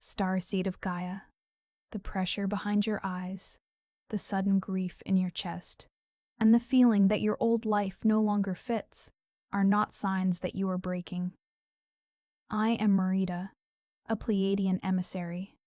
Starseed of Gaia, the pressure behind your eyes, the sudden grief in your chest, and the feeling that your old life no longer fits are not signs that you are breaking. I am Marita, a Pleiadian emissary,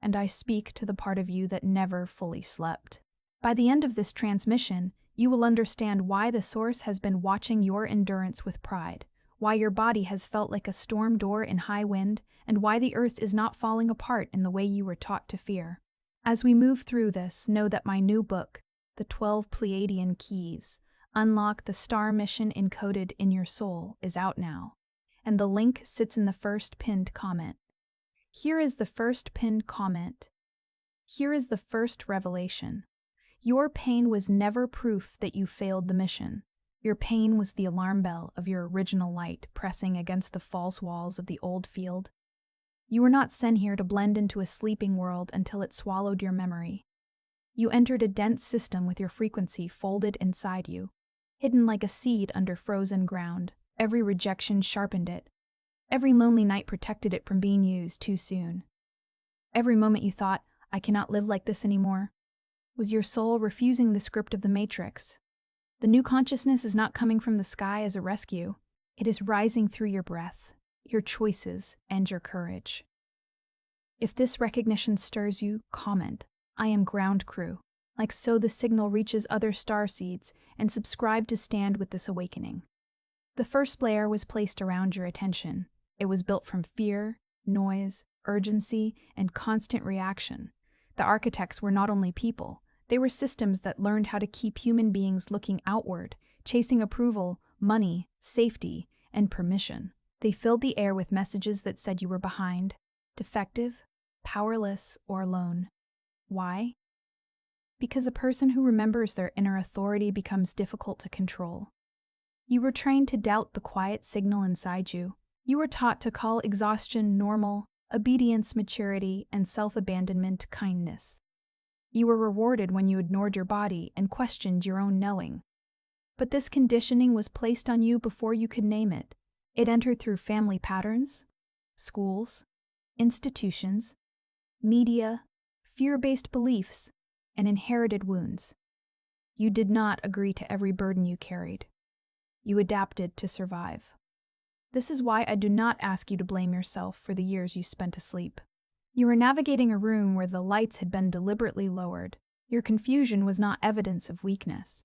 and I speak to the part of you that never fully slept. By the end of this transmission, you will understand why the Source has been watching your endurance with pride, why your body has felt like a storm door in high wind, and why the Earth is not falling apart in the way you were taught to fear. As we move through this, know that my new book, The 12 Pleiadian Keys, Unlock the Star Mission Encoded in Your Soul, is out now, and the link sits in the first pinned comment. Here is the first pinned comment. Here is the first revelation. Your pain was never proof that you failed the mission. Your pain was the alarm bell of your original light pressing against the false walls of the old field. You were not sent here to blend into a sleeping world until it swallowed your memory. You entered a dense system with your frequency folded inside you, hidden like a seed under frozen ground. Every rejection sharpened it. Every lonely night protected it from being used too soon. Every moment you thought, I cannot live like this anymore, was your soul refusing the script of the Matrix. The new consciousness is not coming from the sky as a rescue. It is rising through your breath, your choices, and your courage. If this recognition stirs you, comment, I am ground crew. Like so the signal reaches other starseeds, and subscribe to stand with this awakening. The first layer was placed around your attention. It was built from fear, noise, urgency, and constant reaction. The architects were not only people, they were systems that learned how to keep human beings looking outward, chasing approval, money, safety, and permission. They filled the air with messages that said you were behind, defective, powerless, or alone. Why? Because a person who remembers their inner authority becomes difficult to control. You were trained to doubt the quiet signal inside you. You were taught to call exhaustion normal, obedience maturity, and self-abandonment kindness. You were rewarded when you ignored your body and questioned your own knowing. But this conditioning was placed on you before you could name it. It entered through family patterns, schools, institutions, media, fear-based beliefs, and inherited wounds. You did not agree to every burden you carried. You adapted to survive. This is why I do not ask you to blame yourself for the years you spent asleep. You were navigating a room where the lights had been deliberately lowered. Your confusion was not evidence of weakness.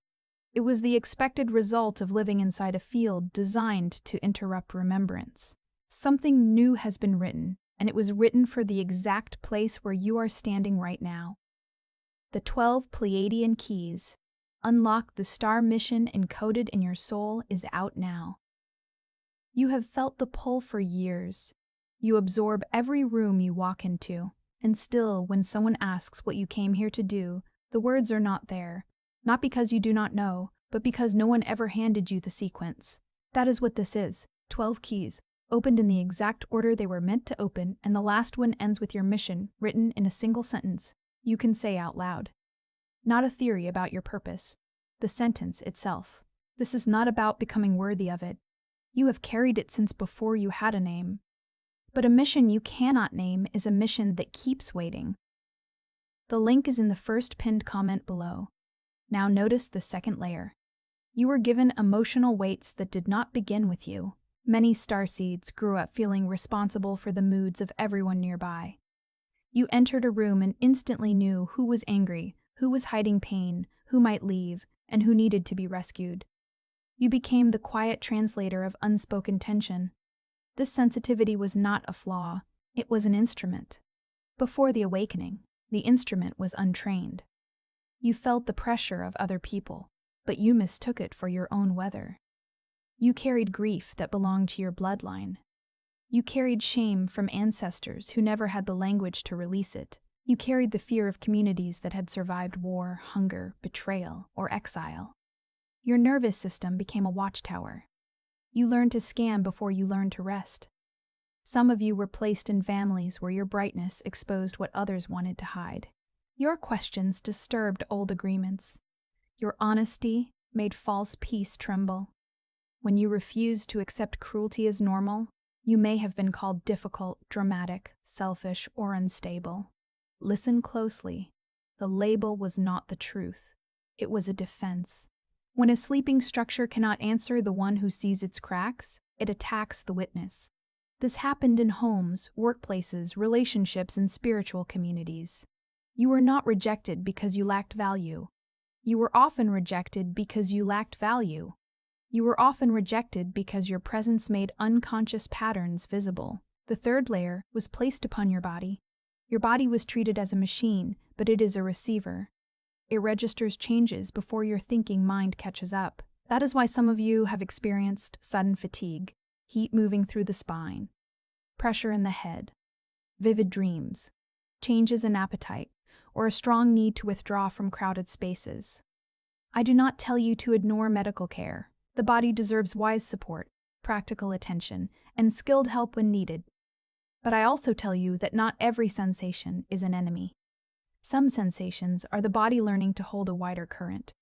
It was the expected result of living inside a field designed to interrupt remembrance. Something new has been written, and it was written for the exact place where you are standing right now. The 12 Pleiadian Keys, Unlock the Star Mission Encoded in Your Soul, is out now. You have felt the pull for years. You absorb every room you walk into, and still, when someone asks what you came here to do, the words are not there. Not because you do not know, but because no one ever handed you the sequence. That is what this is, 12 keys, opened in the exact order they were meant to open, and the last one ends with your mission, written in a single sentence you can say out loud. Not a theory about your purpose, the sentence itself. This is not about becoming worthy of it. You have carried it since before you had a name. But a mission you cannot name is a mission that keeps waiting. The link is in the first pinned comment below. Now notice the second layer. You were given emotional weights that did not begin with you. Many starseeds grew up feeling responsible for the moods of everyone nearby. You entered a room and instantly knew who was angry, who was hiding pain, who might leave, and who needed to be rescued. You became the quiet translator of unspoken tension. This sensitivity was not a flaw, it was an instrument. Before the awakening, the instrument was untrained. You felt the pressure of other people, but you mistook it for your own weather. You carried grief that belonged to your bloodline. You carried shame from ancestors who never had the language to release it. You carried the fear of communities that had survived war, hunger, betrayal, or exile. Your nervous system became a watchtower. You learned to scan before you learned to rest. Some of you were placed in families where your brightness exposed what others wanted to hide. Your questions disturbed old agreements. Your honesty made false peace tremble. When you refused to accept cruelty as normal, You may have been called difficult, dramatic, selfish, or unstable. Listen closely. The label was not the truth. It was a defense. When a sleeping structure cannot answer the one who sees its cracks, it attacks the witness. This happened in homes, workplaces, relationships, and spiritual communities. You were not rejected because you lacked value. You were often rejected because you lacked value. You were often rejected because your presence made unconscious patterns visible. The third layer was placed upon your body. Your body was treated as a machine, but it is a receiver. It registers changes before your thinking mind catches up. That is why some of you have experienced sudden fatigue, heat moving through the spine, pressure in the head, vivid dreams, changes in appetite, or a strong need to withdraw from crowded spaces. I do not tell you to ignore medical care. The body deserves wise support, practical attention, and skilled help when needed. But I also tell you that not every sensation is an enemy. Some sensations are the body learning to hold a wider current.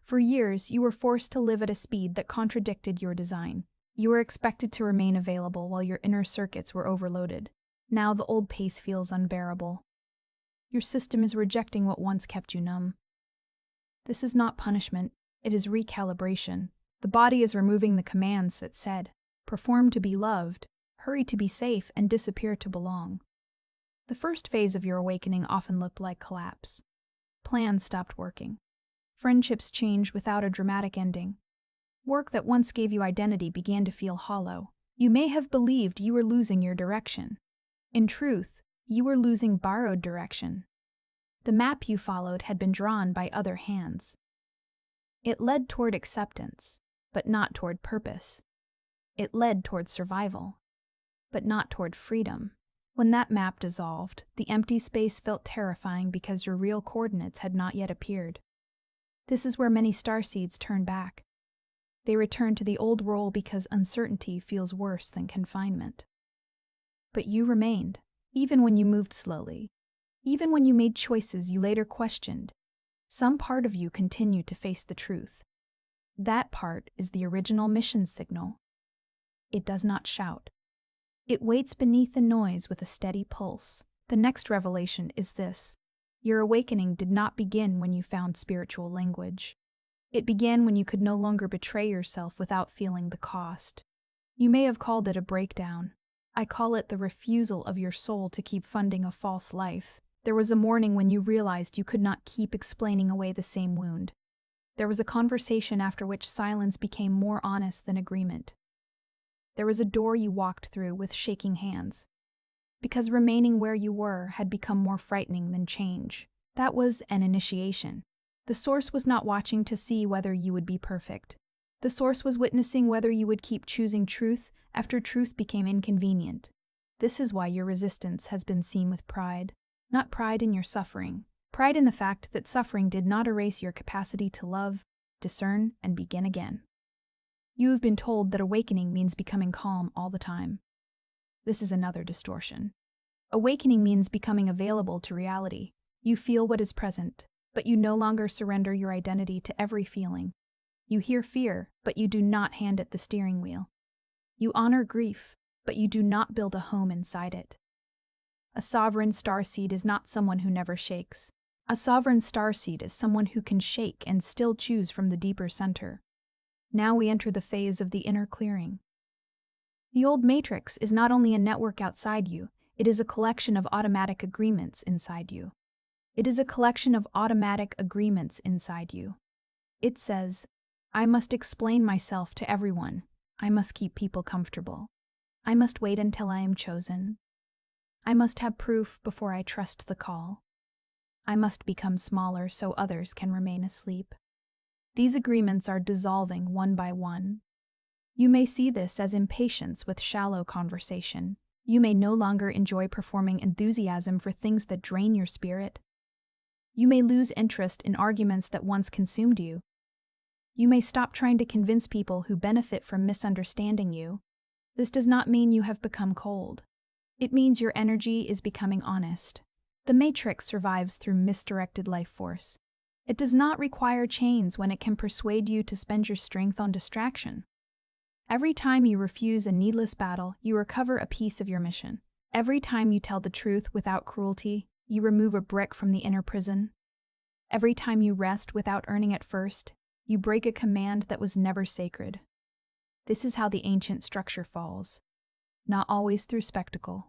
For years, you were forced to live at a speed that contradicted your design. You were expected to remain available while your inner circuits were overloaded. Now the old pace feels unbearable. Your system is rejecting what once kept you numb. This is not punishment, it is recalibration. The body is removing the commands that said, perform to be loved, hurry to be safe, and disappear to belong. The first phase of your awakening often looked like collapse. Plans stopped working. Friendships changed without a dramatic ending. Work that once gave you identity began to feel hollow. You may have believed you were losing your direction. In truth, you were losing borrowed direction. The map you followed had been drawn by other hands. It led toward acceptance, but not toward purpose. It led toward survival, but not toward freedom. When that map dissolved, the empty space felt terrifying because your real coordinates had not yet appeared. This is where many starseeds turn back. They return to the old role because uncertainty feels worse than confinement. But you remained, even when you moved slowly. Even when you made choices you later questioned, some part of you continued to face the truth. That part is the original mission signal. It does not shout. It waits beneath the noise with a steady pulse. The next revelation is this: your awakening did not begin when you found spiritual language. It began when you could no longer betray yourself without feeling the cost. You may have called it a breakdown. I call it the refusal of your soul to keep funding a false life. There was a morning when you realized you could not keep explaining away the same wound. There was a conversation after which silence became more honest than agreement. There was a door you walked through with shaking hands, because remaining where you were had become more frightening than change. That was an initiation. The source was not watching to see whether you would be perfect. The source was witnessing whether you would keep choosing truth after truth became inconvenient. This is why your resistance has been seen with pride. Not pride in your suffering. Pride in the fact that suffering did not erase your capacity to love, discern, and begin again. You have been told that awakening means becoming calm all the time. This is another distortion. Awakening means becoming available to reality. You feel what is present, but you no longer surrender your identity to every feeling. You hear fear, but you do not hand it the steering wheel. You honor grief, but you do not build a home inside it. A sovereign starseed is not someone who never shakes. A sovereign starseed is someone who can shake and still choose from the deeper center. Now we enter the phase of the inner clearing. The old matrix is not only a network outside you, it is a collection of automatic agreements inside you. It is a collection of automatic agreements inside you. It says, I must explain myself to everyone. I must keep people comfortable. I must wait until I am chosen. I must have proof before I trust the call. I must become smaller so others can remain asleep. These agreements are dissolving one by one. You may see this as impatience with shallow conversation. You may no longer enjoy performing enthusiasm for things that drain your spirit. You may lose interest in arguments that once consumed you. You may stop trying to convince people who benefit from misunderstanding you. This does not mean you have become cold. It means your energy is becoming honest. The matrix survives through misdirected life force. It does not require chains when it can persuade you to spend your strength on distraction. Every time you refuse a needless battle, you recover a piece of your mission. Every time you tell the truth without cruelty, you remove a brick from the inner prison. Every time you rest without earning it first, you break a command that was never sacred. This is how the ancient structure falls. Not always through spectacle.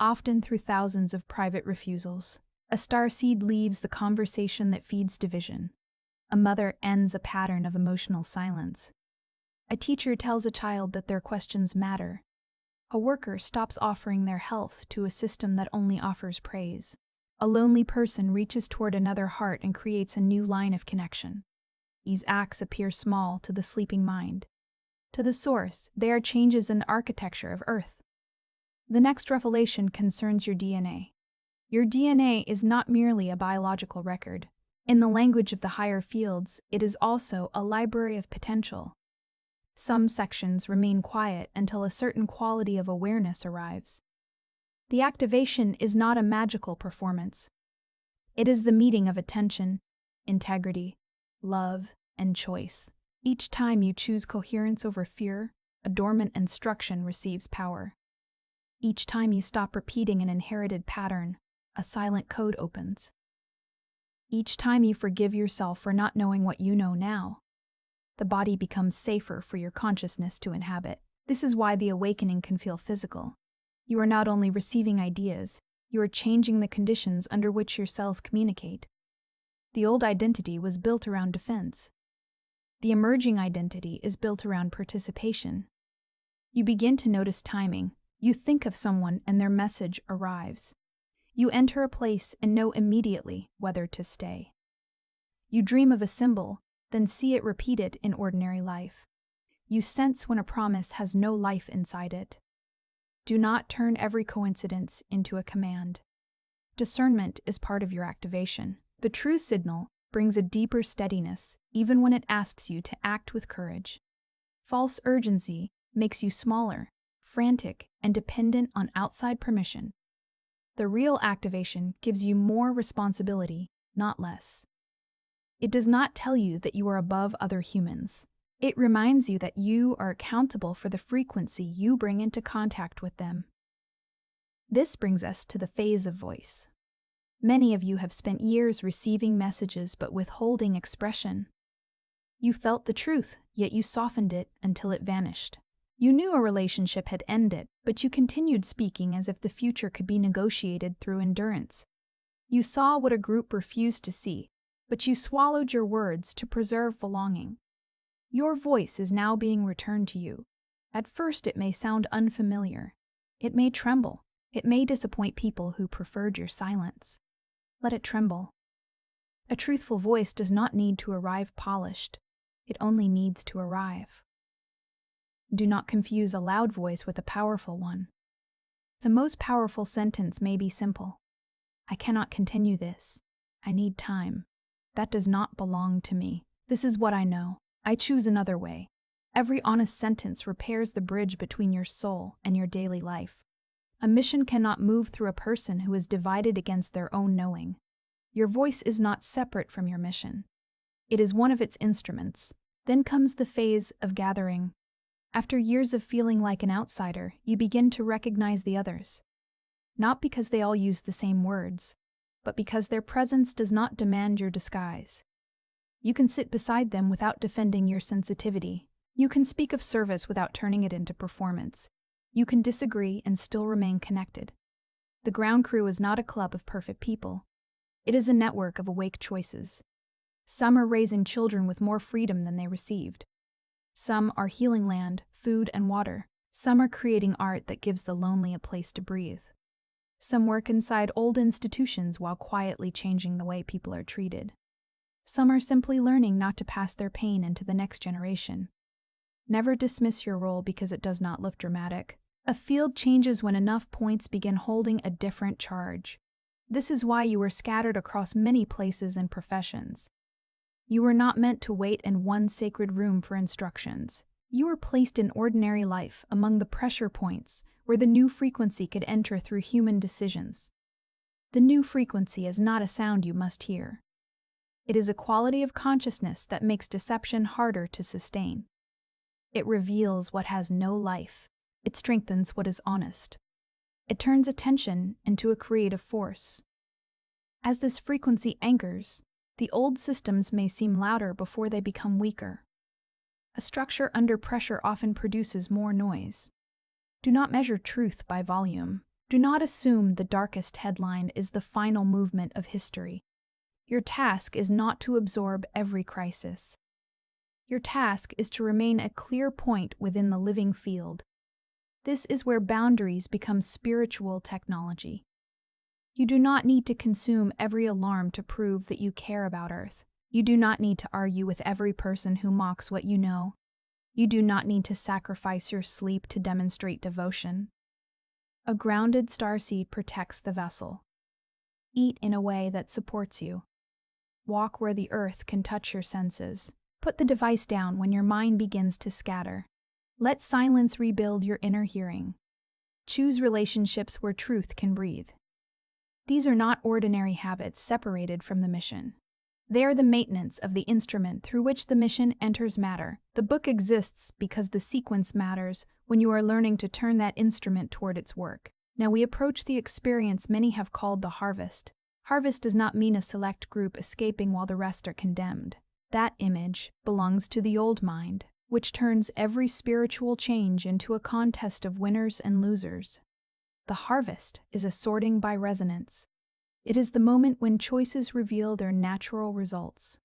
Often through thousands of private refusals. A starseed leaves the conversation that feeds division. A mother ends a pattern of emotional silence. A teacher tells a child that their questions matter. A worker stops offering their health to a system that only offers praise. A lonely person reaches toward another heart and creates a new line of connection. These acts appear small to the sleeping mind. To the source, they are changes in the architecture of Earth. The next revelation concerns your DNA. Your DNA is not merely a biological record. In the language of the higher fields, it is also a library of potential. Some sections remain quiet until a certain quality of awareness arrives. The activation is not a magical performance. It is the meeting of attention, integrity, love, and choice. Each time you choose coherence over fear, a dormant instruction receives power. Each time you stop repeating an inherited pattern, a silent code opens. Each time you forgive yourself for not knowing what you know now, the body becomes safer for your consciousness to inhabit. This is why the awakening can feel physical. You are not only receiving ideas, you are changing the conditions under which your cells communicate. The old identity was built around defense. The emerging identity is built around participation. You begin to notice timing. You think of someone and their message arrives. You enter a place and know immediately whether to stay. You dream of a symbol, then see it repeated in ordinary life. You sense when a promise has no life inside it. Do not turn every coincidence into a command. Discernment is part of your activation. The true signal brings a deeper steadiness, even when it asks you to act with courage. False urgency makes you smaller, frantic, and dependent on outside permission. The real activation gives you more responsibility, not less. It does not tell you that you are above other humans. It reminds you that you are accountable for the frequency you bring into contact with them. This brings us to the phase of voice. Many of you have spent years receiving messages but withholding expression. You felt the truth, yet you softened it until it vanished. You knew a relationship had ended, but you continued speaking as if the future could be negotiated through endurance. You saw what a group refused to see, but you swallowed your words to preserve belonging. Your voice is now being returned to you. At first it may sound unfamiliar. It may tremble. It may disappoint people who preferred your silence. Let it tremble. A truthful voice does not need to arrive polished. It only needs to arrive. Do not confuse a loud voice with a powerful one. The most powerful sentence may be simple. I cannot continue this. I need time. That does not belong to me. This is what I know. I choose another way. Every honest sentence repairs the bridge between your soul and your daily life. A mission cannot move through a person who is divided against their own knowing. Your voice is not separate from your mission. It is one of its instruments. Then comes the phase of gathering. After years of feeling like an outsider, you begin to recognize the others. Not because they all use the same words, but because their presence does not demand your disguise. You can sit beside them without defending your sensitivity. You can speak of service without turning it into performance. You can disagree and still remain connected. The ground crew is not a club of perfect people. It is a network of awake choices. Some are raising children with more freedom than they received. Some are healing land, food, and water. Some are creating art that gives the lonely a place to breathe. Some work inside old institutions while quietly changing the way people are treated. Some are simply learning not to pass their pain into the next generation. Never dismiss your role because it does not look dramatic. A field changes when enough points begin holding a different charge. This is why you were scattered across many places and professions. You were not meant to wait in one sacred room for instructions. You were placed in ordinary life among the pressure points where the new frequency could enter through human decisions. The new frequency is not a sound you must hear. It is a quality of consciousness that makes deception harder to sustain. It reveals what has no life. It strengthens what is honest. It turns attention into a creative force. As this frequency anchors, the old systems may seem louder before they become weaker. A structure under pressure often produces more noise. Do not measure truth by volume. Do not assume the darkest headline is the final movement of history. Your task is not to absorb every crisis. Your task is to remain a clear point within the living field. This is where boundaries become spiritual technology. You do not need to consume every alarm to prove that you care about Earth. You do not need to argue with every person who mocks what you know. You do not need to sacrifice your sleep to demonstrate devotion. A grounded starseed protects the vessel. Eat in a way that supports you. Walk where the earth can touch your senses. Put the device down when your mind begins to scatter. Let silence rebuild your inner hearing. Choose relationships where truth can breathe. These are not ordinary habits separated from the mission. They are the maintenance of the instrument through which the mission enters matter. The book exists because the sequence matters when you are learning to turn that instrument toward its work. Now we approach the experience many have called the harvest. Harvest does not mean a select group escaping while the rest are condemned. That image belongs to the old mind, which turns every spiritual change into a contest of winners and losers. The harvest is a sorting by resonance. It is the moment when choices reveal their natural results.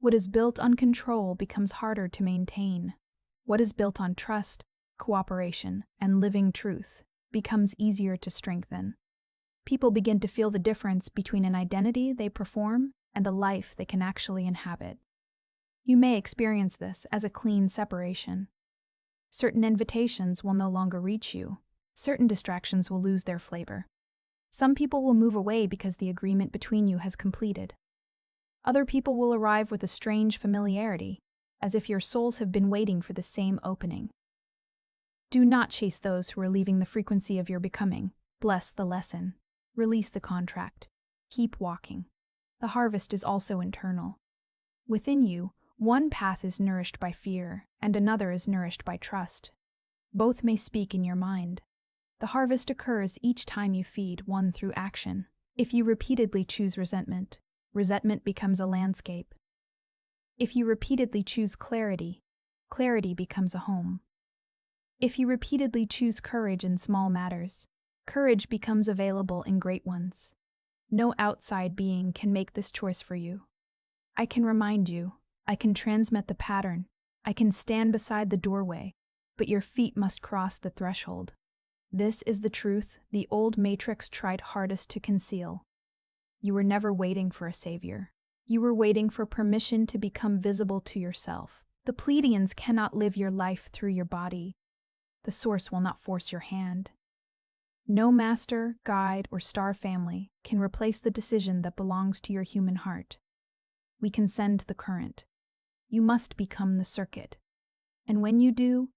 What is built on control becomes harder to maintain. What is built on trust, cooperation, and living truth becomes easier to strengthen. People begin to feel the difference between an identity they perform and the life they can actually inhabit. You may experience this as a clean separation. Certain invitations will no longer reach you. Certain distractions will lose their flavor. Some people will move away because the agreement between you has completed. Other people will arrive with a strange familiarity, as if your souls have been waiting for the same opening. Do not chase those who are leaving the frequency of your becoming. Bless the lesson. Release the contract. Keep walking. The harvest is also internal. Within you, one path is nourished by fear, and another is nourished by trust. Both may speak in your mind. The harvest occurs each time you feed one through action. If you repeatedly choose resentment, resentment becomes a landscape. If you repeatedly choose clarity, clarity becomes a home. If you repeatedly choose courage in small matters, courage becomes available in great ones. No outside being can make this choice for you. I can remind you, I can transmit the pattern, I can stand beside the doorway, but your feet must cross the threshold. This is the truth the old matrix tried hardest to conceal. You were never waiting for a savior. You were waiting for permission to become visible to yourself. The Pleiadians cannot live your life through your body. The source will not force your hand. No master, guide, or star family can replace the decision that belongs to your human heart. We can send the current. You must become the circuit. And when you do,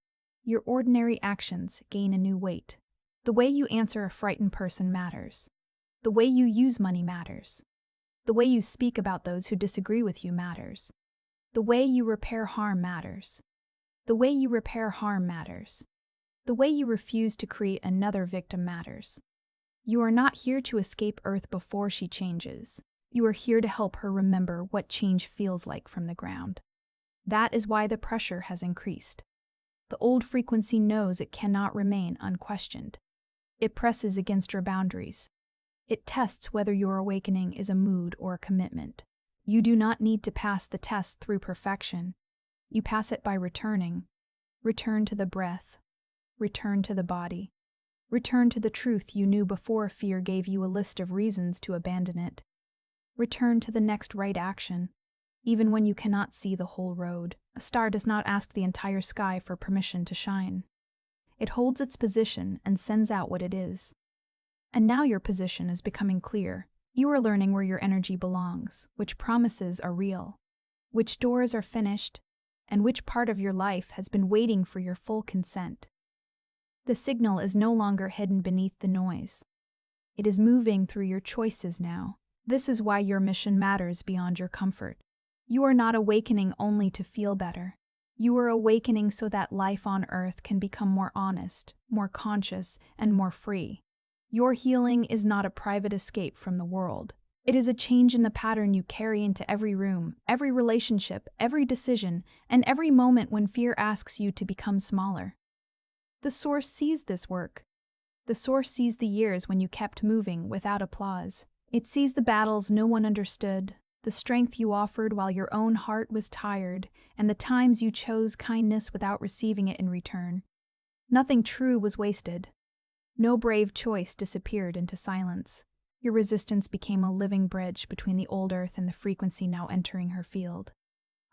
your ordinary actions gain a new weight. The way you answer a frightened person matters. The way you use money matters. The way you speak about those who disagree with you matters. The way you repair harm matters. The way you repair harm matters. The way you refuse to create another victim matters. You are not here to escape Earth before she changes. You are here to help her remember what change feels like from the ground. That is why the pressure has increased. The old frequency knows it cannot remain unquestioned. It presses against your boundaries. It tests whether your awakening is a mood or a commitment. You do not need to pass the test through perfection. You pass it by returning. Return to the breath. Return to the body. Return to the truth you knew before fear gave you a list of reasons to abandon it. Return to the next right action, even when you cannot see the whole road. A star does not ask the entire sky for permission to shine. It holds its position and sends out what it is. And now your position is becoming clear. You are learning where your energy belongs, which promises are real, which doors are finished, and which part of your life has been waiting for your full consent. The signal is no longer hidden beneath the noise. It is moving through your choices now. This is why your mission matters beyond your comfort. You are not awakening only to feel better. You are awakening so that life on Earth can become more honest, more conscious, and more free. Your healing is not a private escape from the world. It is a change in the pattern you carry into every room, every relationship, every decision, and every moment when fear asks you to become smaller. The Source sees this work. The Source sees the years when you kept moving without applause. It sees the battles no one understood, the strength you offered while your own heart was tired, and the times you chose kindness without receiving it in return. Nothing true was wasted. No brave choice disappeared into silence. Your resistance became a living bridge between the old Earth and the frequency now entering her field.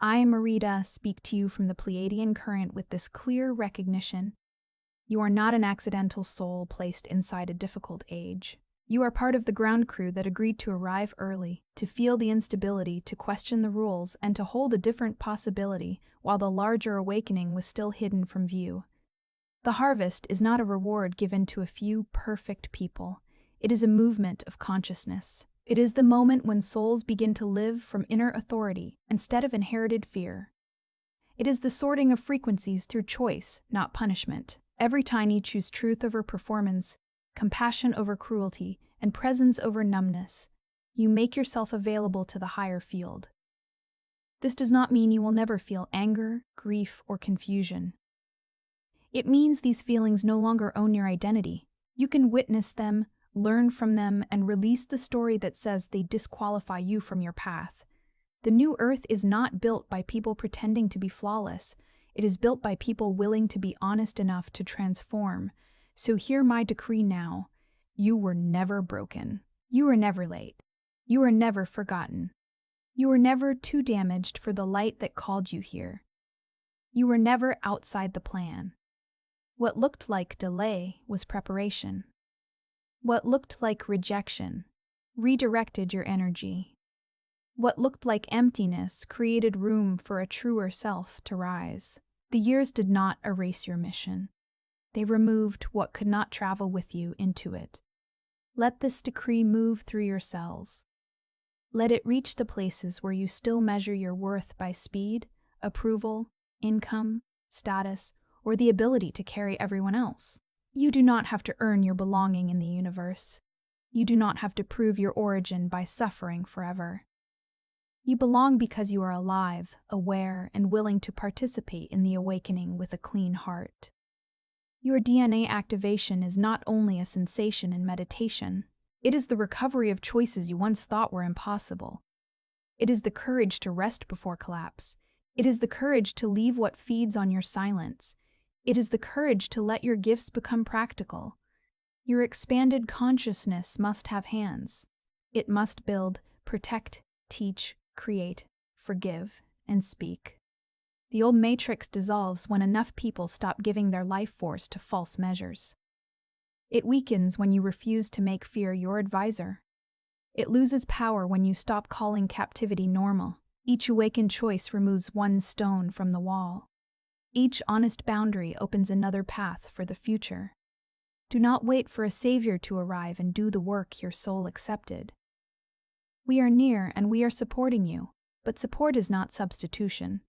I, Marita, speak to you from the Pleiadian current with this clear recognition. You are not an accidental soul placed inside a difficult age. You are part of the ground crew that agreed to arrive early, to feel the instability, to question the rules, and to hold a different possibility while the larger awakening was still hidden from view. The harvest is not a reward given to a few perfect people. It is a movement of consciousness. It is the moment when souls begin to live from inner authority instead of inherited fear. It is the sorting of frequencies through choice, not punishment. Every time you choose truth over performance, compassion over cruelty, and presence over numbness, you make yourself available to the higher field. This does not mean you will never feel anger, grief, or confusion. It means these feelings no longer own your identity. You can witness them, learn from them, and release the story that says they disqualify you from your path. The new Earth is not built by people pretending to be flawless. It is built by people willing to be honest enough to transform. So hear my decree now. You were never broken. You were never late. You were never forgotten. You were never too damaged for the light that called you here. You were never outside the plan. What looked like delay was preparation. What looked like rejection redirected your energy. What looked like emptiness created room for a truer self to rise. The years did not erase your mission. They removed what could not travel with you into it. Let this decree move through your cells. Let it reach the places where you still measure your worth by speed, approval, income, status, or the ability to carry everyone else. You do not have to earn your belonging in the universe. You do not have to prove your origin by suffering forever. You belong because you are alive, aware, and willing to participate in the awakening with a clean heart. Your DNA activation is not only a sensation in meditation, it is the recovery of choices you once thought were impossible. It is the courage to rest before collapse. It is the courage to leave what feeds on your silence. It is the courage to let your gifts become practical. Your expanded consciousness must have hands. It must build, protect, teach, create, forgive, and speak. The old matrix dissolves when enough people stop giving their life force to false measures. It weakens when you refuse to make fear your advisor. It loses power when you stop calling captivity normal. Each awakened choice removes one stone from the wall. Each honest boundary opens another path for the future. Do not wait for a savior to arrive and do the work your soul accepted. We are near and we are supporting you, but support is not substitution.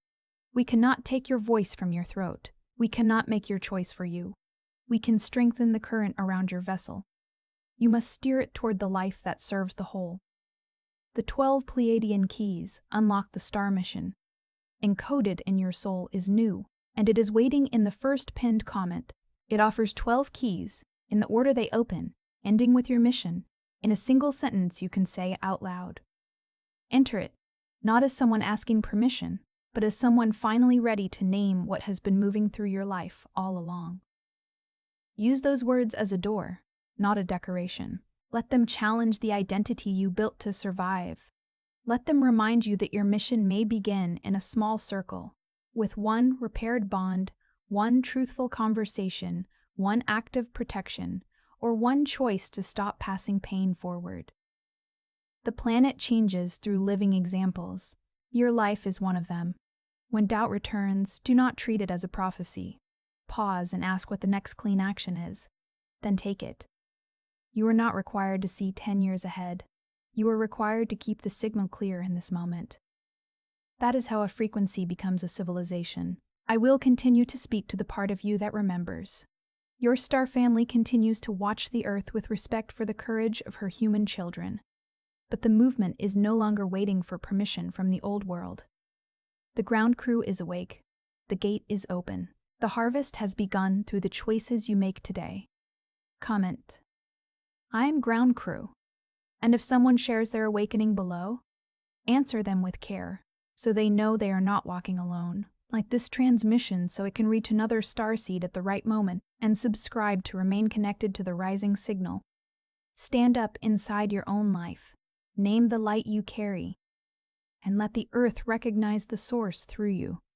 We cannot take your voice from your throat. We cannot make your choice for you. We can strengthen the current around your vessel. You must steer it toward the life that serves the whole. The 12 Pleiadian keys unlock the star mission. Encoded in your soul is new, and it is waiting in the first pinned comment. It offers 12 keys, in the order they open, ending with your mission, in a single sentence you can say out loud. Enter it, not as someone asking permission, but as someone finally ready to name what has been moving through your life all along. Use those words as a door, not a decoration. Let them challenge the identity you built to survive. Let them remind you that your mission may begin in a small circle, with one repaired bond, one truthful conversation, one act of protection, or one choice to stop passing pain forward. The planet changes through living examples. Your life is one of them. When doubt returns, do not treat it as a prophecy. Pause and ask what the next clean action is. Then take it. You are not required to see 10 years ahead. You are required to keep the signal clear in this moment. That is how a frequency becomes a civilization. I will continue to speak to the part of you that remembers. Your star family continues to watch the Earth with respect for the courage of her human children. But the movement is no longer waiting for permission from the old world. The ground crew is awake. The gate is open. The harvest has begun through the choices you make today. Comment. I am ground crew. And if someone shares their awakening below, answer them with care, so they know they are not walking alone. Like this transmission so it can reach another starseed at the right moment, and subscribe to remain connected to the rising signal. Stand up inside your own life. Name the light you carry. And let the Earth recognize the source through you.